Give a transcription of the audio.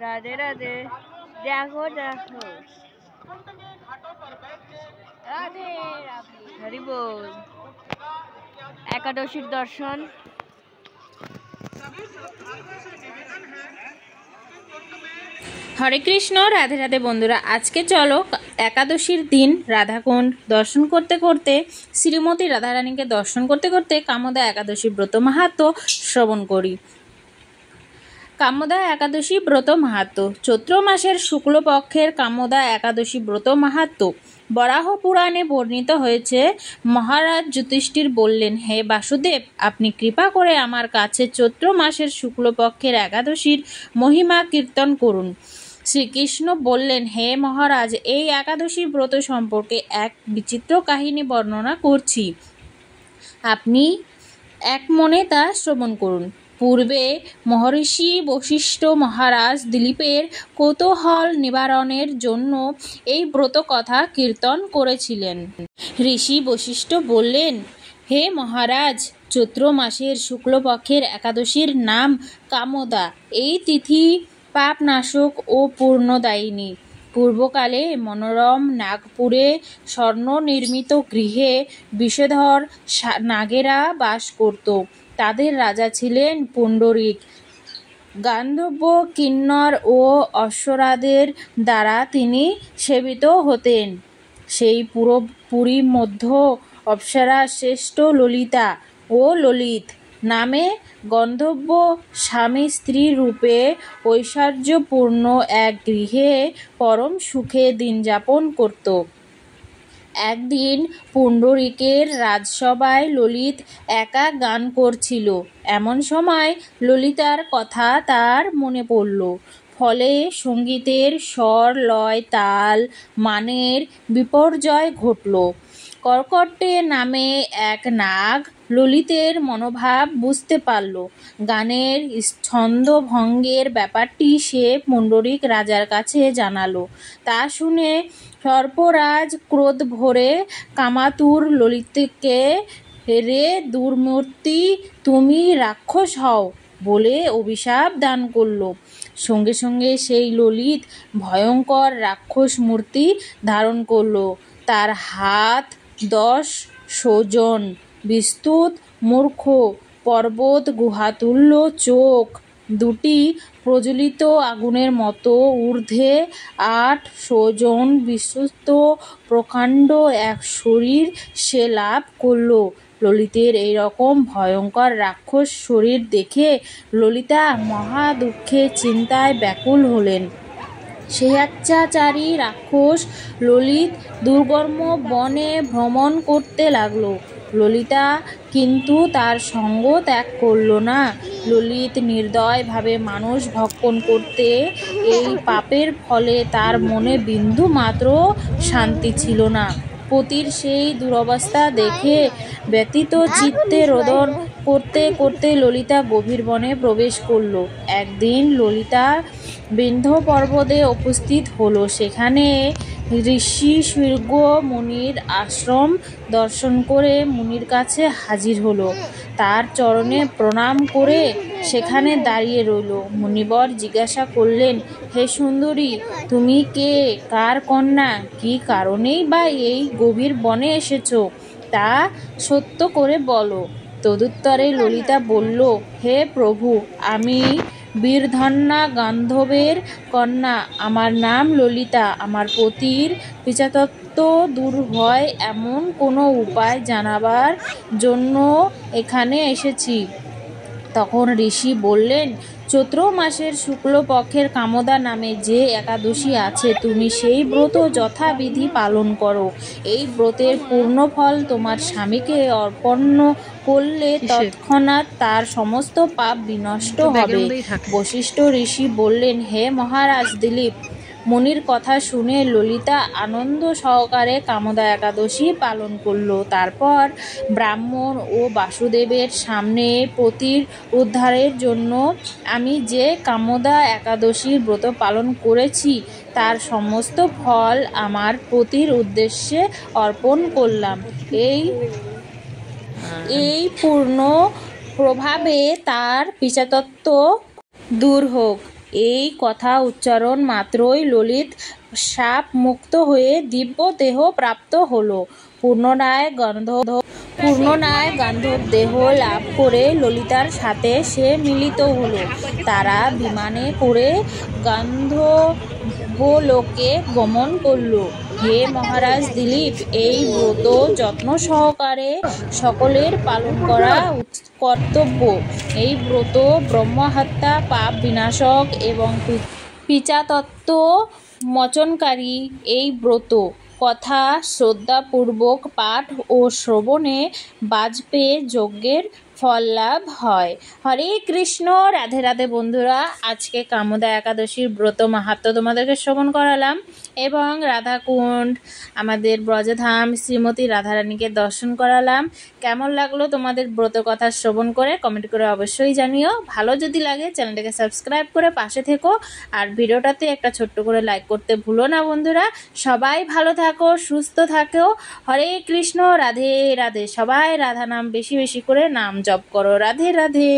রাধে রাধে। দেখো দেখো, রাধে রাধে, হরি বল। একাদশীর দর্শন। হরে কৃষ্ণ, রাধে রাধে বন্ধুরা। আজকে চলো একাদশীর দিন রাধাকুণ্ড দর্শন করতে করতে, শ্রীমতী রাধারানীকে দর্শন করতে করতে কামদা একাদশী ব্রত মাহাত্ম্য শ্রবণ করি। কামদা একাদশী ব্রত মাহাত্ম্য। চৈত্র মাসের শুক্লপক্ষের কামদা একাদশী ব্রত মাহাত্ম্য বরাহ পুরাণে বর্ণিত হয়েছে। মহারাজ যুধিষ্ঠির বললেন, হে বাসুদেব, আপনি কৃপা করে আমার কাছে চৈত্র মাসের শুক্লপক্ষের একাদশীর মহিমা কীর্তন করুন। শ্রীকৃষ্ণ বললেন, হে মহারাজ, এই একাদশী ব্রত সম্পর্কে এক বিচিত্র কাহিনী বর্ণনা করছি, আপনি এক মনে তা শ্রবণ করুন। পূর্বে মহর্ষি বশিষ্ঠ মহারাজ দিলীপের কৌতূহল নিবারণের জন্য এই ব্রত কথা কীর্তন করেছিলেন। ঋষি বশিষ্ঠ বললেন, হে মহারাজ, চৈত্র মাসের শুক্লপক্ষের একাদশীর নাম কামদা। এই তিথি পাপনাশক ও পূর্ণদায়িনী। পূর্বকালে মনোরম নাগপুরে স্বর্ণ নির্মিত গৃহে বিষধর নাগেরা বাস করত। তাদের রাজা ছিলেন পুণ্ডরিক। গান্ধর্ব, কিন্নর ও অশ্বরাদের দ্বারা তিনি সেবিত হতেন। সেই পুরী মধ্য অপ্সরা শ্রেষ্ঠ ললিতা ও ললিত নামে গন্ধর্ব স্বামী স্ত্রী রূপে ঐশ্বর্যপূর্ণ এক গৃহে পরম সুখে দিন যাপন করত। একদিন পুণ্ডরিকের রাজসভায় ললিত একা গান করছিল। এমন সময় ললিতার কথা তার মনে পড়ল। ফলে সঙ্গীতের স্বর, লয়, তাল, মানের বিপর্যয় ঘটল। কর্কটে নামে এক নাগ ললিতের মনোভাব বুঝতে পারল। গানের ছন্দভঙ্গের ব্যাপারটি সে পুণ্ডরিক রাজার কাছে জানালো। তা শুনে সর্পরাজ ক্রোধ ভরে কামাতুর ললিতকে, রে দুর্মূর্তি, তুমি রাক্ষস হও বলে অভিশাপ দান করল। সঙ্গে সঙ্গে সেই ললিত ভয়ঙ্কর রাক্ষস মূর্তি ধারণ করল। তার হাত 10 যোজন বিস্তৃত, মুখ পর্বত গুহাতুল্য, চোখ দুটি প্রজ্বলিত আগুনের মতো, ঊর্ধ্বে 8 যোজন বিস্তৃত প্রকাণ্ড এক শরীর সে লাভ করল। ললিতের এইরকম ভয়ঙ্কর রাক্ষস শরীর দেখে ললিতা মহা দুঃখে চিন্তায় ব্যাকুল হলেন। স্বেচ্ছাচারী রাক্ষস ললিত দুর্গম বনে ভ্রমণ করতে লাগলো। ললিতা কিন্তু তার সঙ্গ ত্যাগ করল না। ললিত নির্দয়ভাবে মানুষ ভক্ষণ করতে, এই পাপের ফলে তার মনে বিন্দু মাত্র শান্তি ছিল না। পতির সেই দুরবস্থা দেখে ব্যথিত চিত্তে রোদন করতে করতে ললিতা গভীর বনে প্রবেশ করল। একদিন ললিতা বিন্ধ্য পর্বতে উপস্থিত হলো। সেখানে ঋষি শৃঙ্গ মুনির আশ্রম দর্শন করে মুনির কাছে হাজির হলো। তার চরণে প্রণাম করে সেখানে দাঁড়িয়ে রইল। মুনিবর জিজ্ঞাসা করলেন, হে সুন্দরী, তুমি কে, কার কন্যা, কি কারণেই বা এই গভীর বনে এসেছ, তা সত্য করে বলো। তদুত্তরে ললিতা বলল, হে প্রভু, আমি বীরধন্যা গান্ধবের কন্যা। আমার নাম ললিতা। আমার পতির পিশাচত্ব দূর হয় এমন কোনো উপায় জানাবার জন্য এখানে এসেছি। তখন ঋষি বললেন, চৈত্র মাসের শুক্লপক্ষের কামদা নামে যে একাদশী আছে, তুমি সেই ব্রত যথাবিধি পালন করো। এই ব্রতের পূর্ণ ফল তোমার স্বামীকে অর্পণ করলে তৎক্ষণাৎ তার সমস্ত পাপ বিনষ্ট হবে। বশিষ্ঠ ঋষি বললেন, হে মহারাজ দিলীপ, মুনির কথা শুনে ললিতা আনন্দ সহকারে কামদা একাদশী পালন করল। তারপর ব্রাহ্মণ ও বাসুদেবের সামনে পতির উদ্ধারের জন্য আমি যে কামদা একাদশীর ব্রত পালন করেছি, তার সমস্ত ফল আমার পতির উদ্দেশ্যে অর্পণ করলাম। এই পূর্ণ প্রভাবে তার পিশাচত্ব দূর হোক, এই কথা উচ্চারণ মাত্রই ললিত সাপ মুক্ত হয়ে দিব্য দেহ প্রাপ্ত হলো। পুনরায় গান্ধব দেহ লাভ করে ললিতার সাথে সে মিলিত হলো। তারা বিমানে করে গান্ধর্বলোকে গমন করল। হে মহারাজ দিলীপ, এই ব্রত যত্ন সহকারে সকলের পালন করা কর্তব্য। এই ব্রত ব্রহ্মহত্যা, পাপ বিনাশক এবং পিচাতত্ত্ব মোচনকারী। এই ব্রত কথা শ্রদ্ধাপূর্বক পাঠ ও শ্রবণে বাজপেয়ী যজ্ঞের ফল লাভ হয়। হরে কৃষ্ণ। রাধে রাধে বন্ধুরা, আজকে কামদা একাদশীর ব্রত মাহাত্ম্য তোমাদেরকে শ্রবণ করালাম এবং রাধাকুণ্ড আমাদের ব্রজধাম শ্রীমতী রাধারানীকে দর্শন করালাম। কেমন লাগলো তোমাদের ব্রত কথা শ্রবণ করে কমেন্ট করে অবশ্যই জানিও। ভালো যদি লাগে চ্যানেলটাকে সাবস্ক্রাইব করে পাশে থেকো, আর ভিডিওটাতে একটা ছোট্ট করে লাইক করতে ভুলো না বন্ধুরা। সবাই ভালো থাকো, সুস্থ থাকো। হরে কৃষ্ণ। রাধে রাধে। সবাই রাধা নাম বেশি বেশি করে নাম জপ করো। রাধে রাধে।